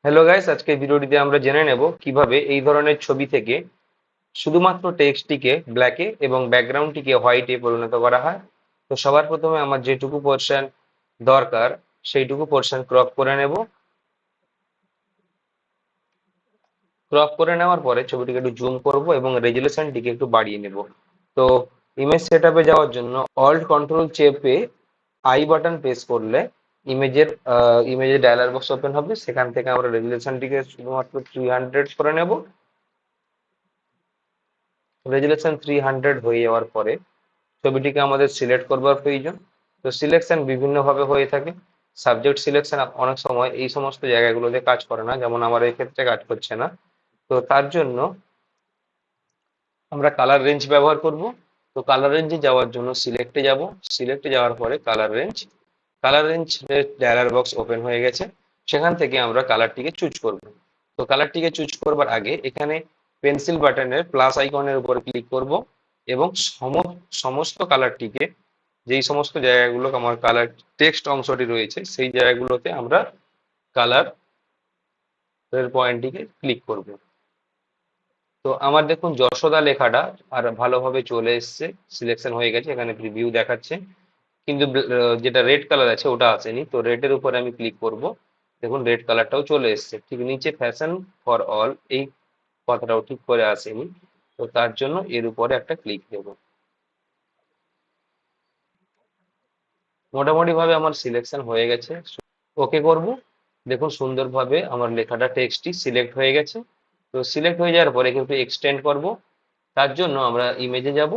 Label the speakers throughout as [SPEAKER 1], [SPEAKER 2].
[SPEAKER 1] Hello guys, আজকে ভিডিওটিতে আমরা জেনে নেব কিভাবে এই ধরনের ছবি থেকে শুধুমাত্র টেক্সটটিকে ব্ল্যাকে এবং ব্যাকগ্রাউন্ডটিকে হোয়াইটে পরিণত করা হয়। তো সবার প্রথমে আমার যেটুকু পোর্শন দরকার সেইটুকু পোর্শন ক্রপ করে নেব। ক্রপ করে নেওয়ার পরে ছবিটিকে একটু জুম করব এবং রেজুলেশনটিকে একটু বাড়িয়ে নেব। তো ইমেজ সেটআপে যাওয়ার জন্য অল্ট কন্ট্রোল চেপে আই বাটন প্রেস করলে ইমেজের ডায়ালগ বক্স ওপেন হবে। সেখান থেকে আমরা রেজুলেশনটিকে শুধুমাত্র 300 করে নেব। রেজুলেশন 300 হয়ে যাওয়ার পরে ছবিটিকে আমাদের সিলেক্ট করবার প্রয়োজন। তো সিলেকশন বিভিন্ন ভাবে হয়ে থাকে। সাবজেক্ট সিলেকশন অনেক সময় এই সমস্ত জায়গাগুলোতে কাজ করে না, যেমন আমার এই ক্ষেত্রে কাজ করছে না। তো তার জন্য আমরা কালার রেঞ্জ ব্যবহার করব। তো কালার রেঞ্জে যাওয়ার জন্য সিলেক্টে যাব। সিলেক্টে যাওয়ার পরে colour range dialog box open হয়ে গেছে। সেখান থেকে আমরা কালারটিকে চুজ করব। তো কালারটিকে চুজ করবার আগে এখানে পেন্সিল বাটনের প্লাস আইকনের উপরে ক্লিক করব এবং সমস্ত কালারটিকে, যেই সমস্ত জায়গাগুলো আমার কালার টেক্সট অংশটি রয়েছে সেই জায়গাগুলোতে আমরা কালার এর পয়েন্টটিকে ক্লিক করব। তো আমার দেখুন যশোদা লেখাটা আর ভালোভাবে চলে এসেছে, সিলেকশন হয়ে গেছে, এখানে প্রিভিউ দেখাচ্ছে। কিন্তু যেটা রেড কালার আছে ওটা আসেনি। তো রেড এর উপরে আমি ক্লিক করব। দেখুন রেড কালারটাও চলে এসেছে। ঠিক নিচে ফ্যাশন ফর অল এই কথাটাও ঠিক করে আসেনি। তো তার জন্য এর উপরে একটা ক্লিক দেব। মোটামুটি ভাবে আমার সিলেকশন হয়ে গেছে। ওকে করব। দেখুন সুন্দরভাবে আমার লেখাটা টেক্সটটি সিলেক্ট হয়ে গেছে। তো সিলেক্ট হয়ে যাওয়ার পরে কিন্তু এক্সটেন্ড করব। তার জন্য আমরা ইমেজে যাব,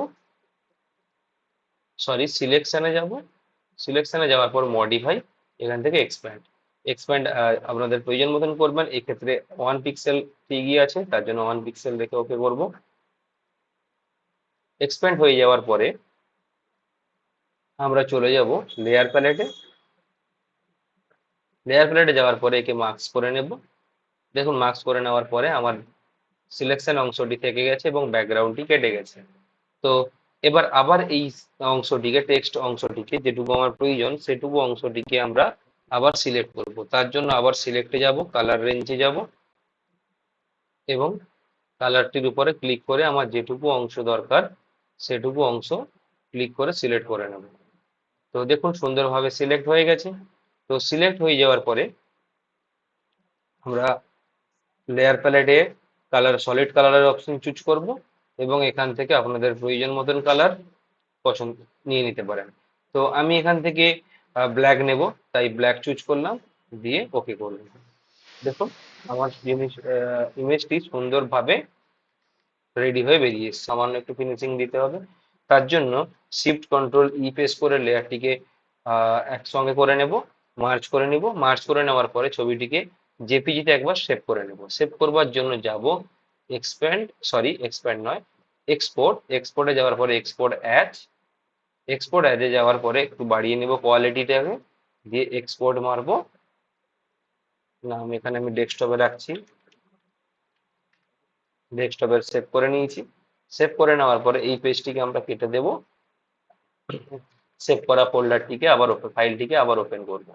[SPEAKER 1] সরি সিলেকশনে যাব। সিলেকশনে যাওয়ার পর মডিফাই, এখান থেকে এক্সপ্যান্ড। এক্সপ্যান্ড আপনাদের প্রয়োজন মতন করবেন। এক্ষেত্রে 1 পিক্সেল ঠিকই আছে, তার জন্য 1 পিক্সেল রেখে ওকে করব। এক্সপ্যান্ড হয়ে যাওয়ার পরে আমরা চলে যাব লেয়ার প্যালেটে। লেয়ার প্যালেটে যাওয়ার পরে একে মার্কস করে নেব। দেখুন মার্কস করে নেওয়ার পরে আমার সিলেকশন অংশটি থেকে গেছে এবং ব্যাকগ্রাউন্ডটি কেটে গেছে। তো এবার আবার এই অংশটিকে, টেক্সট অংশটিকে যেটুকু আমার প্রয়োজন সেটুকু অংশটিকে আমরা আবার সিলেক্ট করব। তার জন্য আবার সিলেক্টে যাব, কালার রেঞ্জে যাব এবং কালারটির উপরে ক্লিক করে আমার যেটুকু অংশ দরকার সেটুকু অংশ ক্লিক করে সিলেক্ট করে নেব। তো দেখুন সুন্দরভাবে সিলেক্ট হয়ে গেছে। তো সিলেক্ট হয়ে যাওয়ার পরে আমরা লেয়ার প্যালেটে সলিড কালারের অপশন চুজ করব এবং এখান থেকে আপনাদের প্রয়োজন মতন কালার পছন্দ নিয়ে নিতে পারেন। তো আমি এখান থেকে ব্ল্যাক নেব, তাই ব্ল্যাক চুজ করলাম, দিয়ে ওকে করলাম। দেখুন আমার ইমেজটি সুন্দরভাবে রেডি হয়ে বেরিয়ে এসছে। সামান্য একটু ফিনিশিং দিতে হবে। তার জন্য শিফট কন্ট্রোল ই প্রেস করে লেয়ারটিকে একসঙ্গে করে নেব, মার্জ করে নিব। মার্জ করে নেওয়ার পরে ছবিটিকে জেপিজিতে একবার সেভ করে নেব। সেভ করবার জন্য যাব এক্সপ্যান্ড নয়, এক্সপোর্টে যাওয়ার পরে এক্সপোর্ট অ্যাজে যাওয়ার পরে একটু বাড়িয়ে নেব কোয়ালিটিটাকে, দিয়ে এক্সপোর্ট মারবো। নাম এখানে আমি ডেস্কটপে রাখছি। ডেস্কটপে সেভ করে নিয়েছি। সেভ করে নেওয়ার পরে এই পেজটিকে আমরা কেটে দেব। সেভ করা ফোল্ডারটিকে আবার ফাইলটিকে আবার ওপেন করব।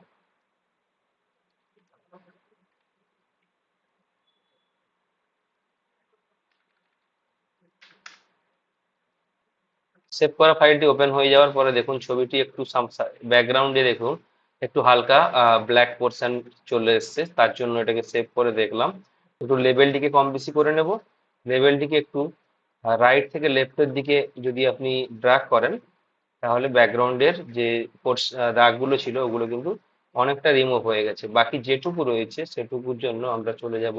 [SPEAKER 1] সেভ করা ফাইলটি ওপেন হয়ে যাওয়ার পরে দেখুন ছবিটি একটু ব্যাকগ্রাউন্ডে দেখুন একটু হালকা ব্ল্যাক পোর্শন চলে এসেছে। তার জন্য এটাকে সেভ করে দেখলাম। একটু লেভেলটিকে কম বেশি করে নেব। লেভেলটিকে একটু রাইট থেকে লেফটের দিকে যদি আপনি ড্র্যাগ করেন তাহলে ব্যাকগ্রাউন্ডের যে দাগগুলো ছিল ওগুলো কিন্তু অনেকটা রিমুভ হয়ে গেছে। বাকি যেটুকু রয়েছে সেটুকুর জন্য আমরা চলে যাব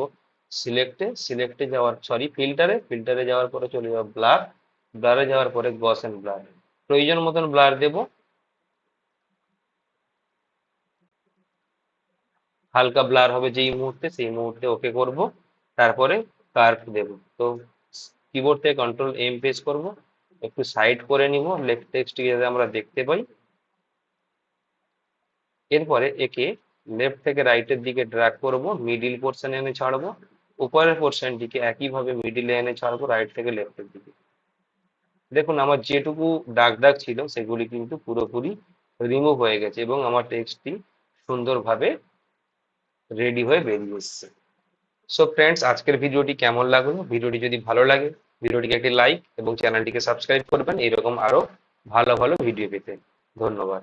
[SPEAKER 1] ফিল্টারে যাওয়ার পরে চলে যাব ব্লারে যাওয়ার পরে গস এন্ড ব্লার। প্রয়োজন মতন ব্লার দেব। হালকা ব্লার হবে যেই মুহূর্তে সেই মুহূর্তে ওকে করব। তারপরে কার্ভ দেব। তো কিবোর্ড থেকে কন্ট্রোল এম প্রেস করব, একটু সাইড করে নিব লেফট টেক্সটটিকে যাতে আমরা দেখতে পাই। এরপরে একে লেফট থেকে রাইটের দিকে ড্র্যাগ করব, মিডিল পোর্শনে এনে ছাড়বো। উপরের পোর্শনটিকে একইভাবে মিডিলে এনে ছাড়বো রাইট থেকে লেফটের দিকে। দেখুন আমার যেটুকু দাগ দাগ ছিল সেগুলি কিন্তু পুরোপুরি রিমুভ হয়ে গেছে এবং আমার টেক্সটটি সুন্দরভাবে রেডি হয়ে বেরিয়ে এসছে। সো ফ্রেন্ডস, আজকের ভিডিওটি কেমন লাগলো? ভিডিওটি যদি ভালো লাগে ভিডিওটিকে একটি লাইক এবং চ্যানেলটিকে সাবস্ক্রাইব করবেন এরকম আরো ভালো ভালো ভিডিও পেতে। ধন্যবাদ।